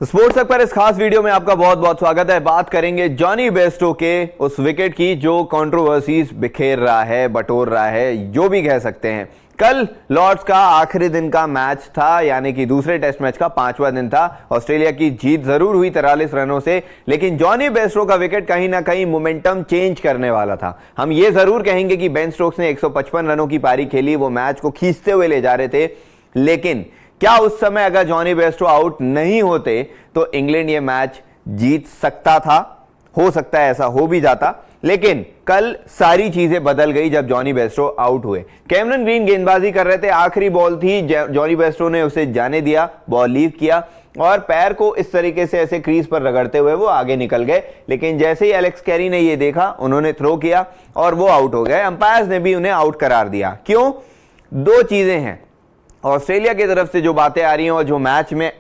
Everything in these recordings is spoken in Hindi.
स्पोर्ट्स तक पर इस खास वीडियो में आपका बहुत बहुत स्वागत है। बात करेंगे जॉनी बेयरस्टो के उस विकेट की जो कंट्रोवर्सीज बिखेर रहा है, बटोर रहा है, जो भी कह सकते हैं। कल लॉर्ड्स का आखिरी दिन का मैच था, यानी कि दूसरे टेस्ट मैच का 5वां दिन था। ऑस्ट्रेलिया की जीत जरूर हुई 43 रनों से, लेकिन जॉनी बेयरस्टो का विकेट कहीं ना कहीं मोमेंटम चेंज करने वाला था। हम ये जरूर कहेंगे कि बेन स्टोक्स ने 155 रनों की पारी खेली, वो मैच को खींचते हुए ले जा रहे थे, लेकिन क्या उस समय अगर जॉनी बेयरस्टो आउट नहीं होते तो इंग्लैंड ये मैच जीत सकता था? हो सकता है ऐसा हो भी जाता, लेकिन कल सारी चीजें बदल गई जब जॉनी बेयरस्टो आउट हुए। कैमरन ग्रीन गेंदबाजी कर रहे थे, आखिरी बॉल थी, जॉनी बेयरस्टो ने उसे जाने दिया, बॉल लीव किया और पैर को इस तरीके से ऐसे क्रीज पर रगड़ते हुए वो आगे निकल गए। लेकिन जैसे ही एलेक्स कैरी ने ये देखा, उन्होंने थ्रो किया और वो आउट हो गए। अंपायर्स ने भी उन्हें आउट करार दिया। क्यों? दो चीजें हैं। ऑस्ट्रेलिया की तरफ से जो बातें आ रही हैं और जो मैच में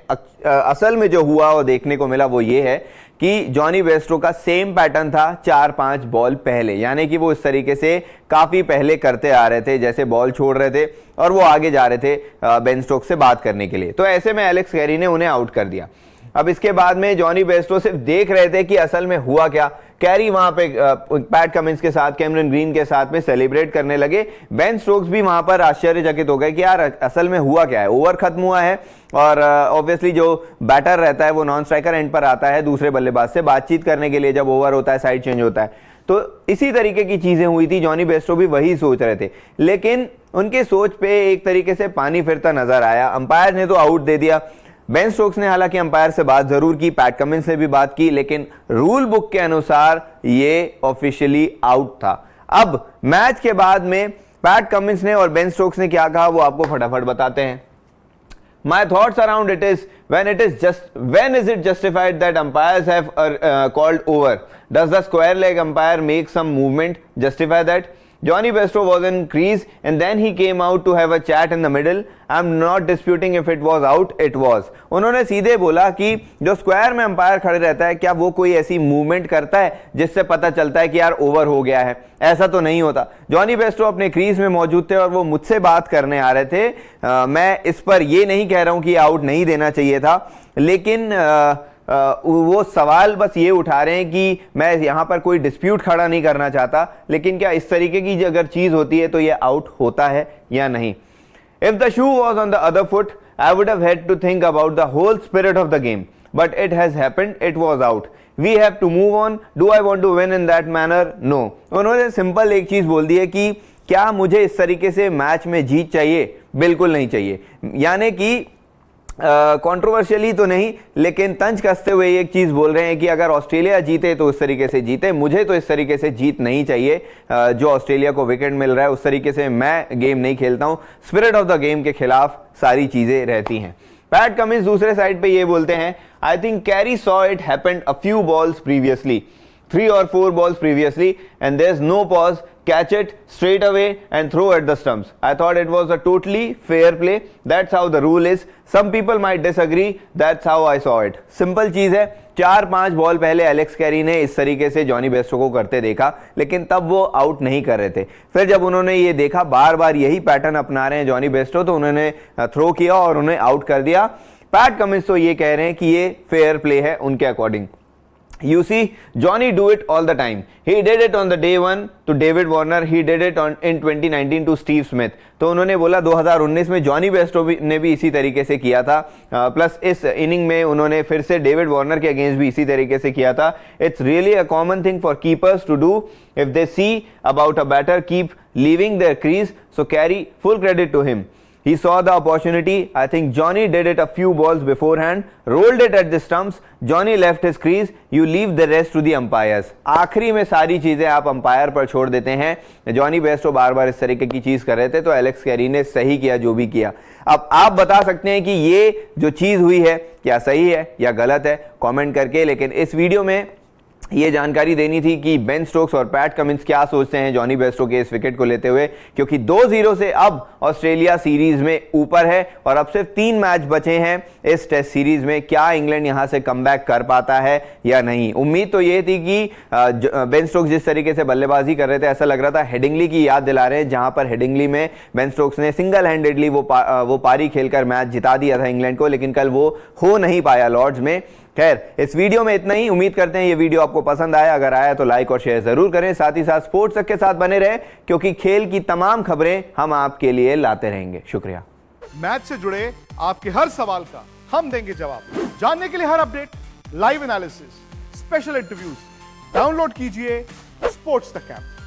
असल में जो हुआ और देखने को मिला वो ये है कि जॉनी बेयरस्टो का सेम पैटर्न था 4-5 बॉल पहले, यानी कि वो इस तरीके से काफी पहले करते आ रहे थे, जैसे बॉल छोड़ रहे थे और वो आगे जा रहे थे बेन स्टोक्स से बात करने के लिए। तो ऐसे में एलेक्स कैरी ने उन्हें आउट कर दिया। अब इसके बाद में जॉनी बेयरस्टो सिर्फ देख रहे थे कि असल में हुआ क्या। कैरी वहां पे पैट कमिंस के साथ, कैमरन ग्रीन के साथ में सेलिब्रेट करने लगे। बेन स्टोक्स भी वहां पर आश्चर्यचकित हो गए कि यार असल में हुआ क्या है। ओवर खत्म हुआ है और ऑब्वियसली जो बैटर रहता है वो नॉन स्ट्राइकर एंड पर आता है दूसरे बल्लेबाज से बातचीत करने के लिए, जब ओवर होता है, साइड चेंज होता है। तो इसी तरीके की चीजें हुई थी। जॉनी बेयरस्टो भी वही सोच रहे थे, लेकिन उनके सोच पे एक तरीके से पानी फिरता नजर आया। अंपायर ने तो आउट दे दिया। बेन स्टोक्स ने हालांकि अंपायर से बात जरूर की, पैट कमिंस से भी बात की, लेकिन रूल बुक के अनुसार ये ऑफिशियली आउट था। अब मैच के बाद में पैट कमिंस ने और बेन स्टोक्स ने क्या कहा वो आपको फटाफट बताते हैं। My thoughts around it is when is it justified that umpires have called over? Does the square leg umpire make some movement justify that? Johnny Bairstow was in crease and then he came out to have a chat in the middle. I'm not disputing if it was out, it was. उन्होंने सीधे बोला कि जो स्क्वायर में अंपायर खड़े रहता है, क्या वो कोई ऐसी मूवमेंट करता है जिससे पता चलता है कि यार ओवर हो गया है? ऐसा तो नहीं होता। जॉनी बेयरस्टो अपने क्रीज में मौजूद थे और वो मुझसे बात करने आ रहे थे। मैं इस पर ये नहीं कह रहा हूं कि आउट नहीं देना चाहिए था, लेकिन वो सवाल बस ये उठा रहे हैं कि मैं यहां पर कोई डिस्प्यूट खड़ा नहीं करना चाहता, लेकिन क्या इस तरीके की अगर चीज होती है तो ये आउट होता है या नहीं। If the shoe was on the other foot I would have had to think about the whole spirit of the game, but it has happened, it was out, we have to move on, do I want to win in that manner? No. उन्होंने सिंपल एक चीज बोल दी है कि क्या मुझे इस तरीके से मैच में जीत चाहिए? बिल्कुल नहीं चाहिए। यानी कि कंट्रोवर्शियली तो नहीं, लेकिन तंज कसते हुए एक चीज बोल रहे हैं कि अगर ऑस्ट्रेलिया जीते तो इस तरीके से जीते, मुझे तो इस तरीके से जीत नहीं चाहिए। जो ऑस्ट्रेलिया को विकेट मिल रहा है उस तरीके से मैं गेम नहीं खेलता हूं। स्पिरिट ऑफ द गेम के खिलाफ सारी चीजें रहती हैं। पैट कमिंस दूसरे साइड पे ये बोलते हैं, I think carry saw it happened a few balls previously, 3 or 4 balls previously, and there's no pause, catch it straight away and throw at the stumps. I thought it was a totally fair play. That's how the rule is. Some people might disagree. That's how I saw it. Simple चीज है। 4-5 बॉल पहले एलेक्स कैरी ने इस तरीके से जॉनी बेयरस्टो को करते देखा, लेकिन तब वो आउट नहीं कर रहे थे। फिर जब उन्होंने ये देखा बार बार यही पैटर्न अपना रहे हैं जॉनी बेयरस्टो, तो उन्होंने थ्रो किया और उन्हें आउट कर दिया। पैट कमिंस तो ये कह रहे हैं कि ये फेयर प्ले है उनके according. You see, Johnny do it all the time. He did it on the day 1 to David Warner. He did it in 2019 to Steve Smith. तो उन्होंने बोला 2019 में जॉनी बेयरस्टो ने भी इसी तरीके से किया था, प्लस इस इनिंग में उन्होंने फिर से डेविड वार्नर के अगेंस्ट भी इसी तरीके से किया था। It's really a common thing for keepers to do if they see about a batter keep leaving their crease. So carry full credit to him. He saw the opportunity. I think Johnny did it a few balls beforehand, rolled it at the stumps. Johnny left his crease. You leave the rest to the umpires. आखिरी में सारी चीजें आप अंपायर पर छोड़ देते हैं। जॉनी बेयरस्टो बार बार इस तरीके की चीज कर रहे थे, तो एलेक्स कैरी ने सही किया जो भी किया। अब आप बता सकते हैं कि ये जो चीज हुई है क्या सही है या गलत है, कमेंट करके। लेकिन इस वीडियो में ये जानकारी देनी थी कि बेन स्टोक्स और पैट कमिंस क्या सोचते हैं जॉनी बेस्टो के इस विकेट को लेते हुए, क्योंकि 2-0 से अब ऑस्ट्रेलिया सीरीज में ऊपर है और अब सिर्फ 3 मैच बचे हैं इस टेस्ट सीरीज में। क्या इंग्लैंड यहां से कमबैक कर पाता है या नहीं? उम्मीद तो ये थी कि बेन स्टोक्स जिस तरीके से बल्लेबाजी कर रहे थे, ऐसा लग रहा था हेडिंगली की याद दिला रहे हैं, जहां पर हेडिंगली में बेन स्टोक्स ने सिंगल हैंडेडली वो पारी खेलकर मैच जिता दिया था इंग्लैंड को, लेकिन कल वो हो नहीं पाया लॉर्ड्स में। खैर, इस वीडियो में इतना ही। उम्मीद करते हैं ये वीडियो आपको पसंद आया। अगर आया तो लाइक और शेयर जरूर करें। साथ ही साथ स्पोर्ट्स तक के साथ बने रहें, क्योंकि खेल की तमाम खबरें हम आपके लिए लाते रहेंगे। शुक्रिया। मैच से जुड़े आपके हर सवाल का हम देंगे जवाब। जानने के लिए हर update, live analysis, special interviews, download कीजिए स्पोर्ट्स तक ऐप।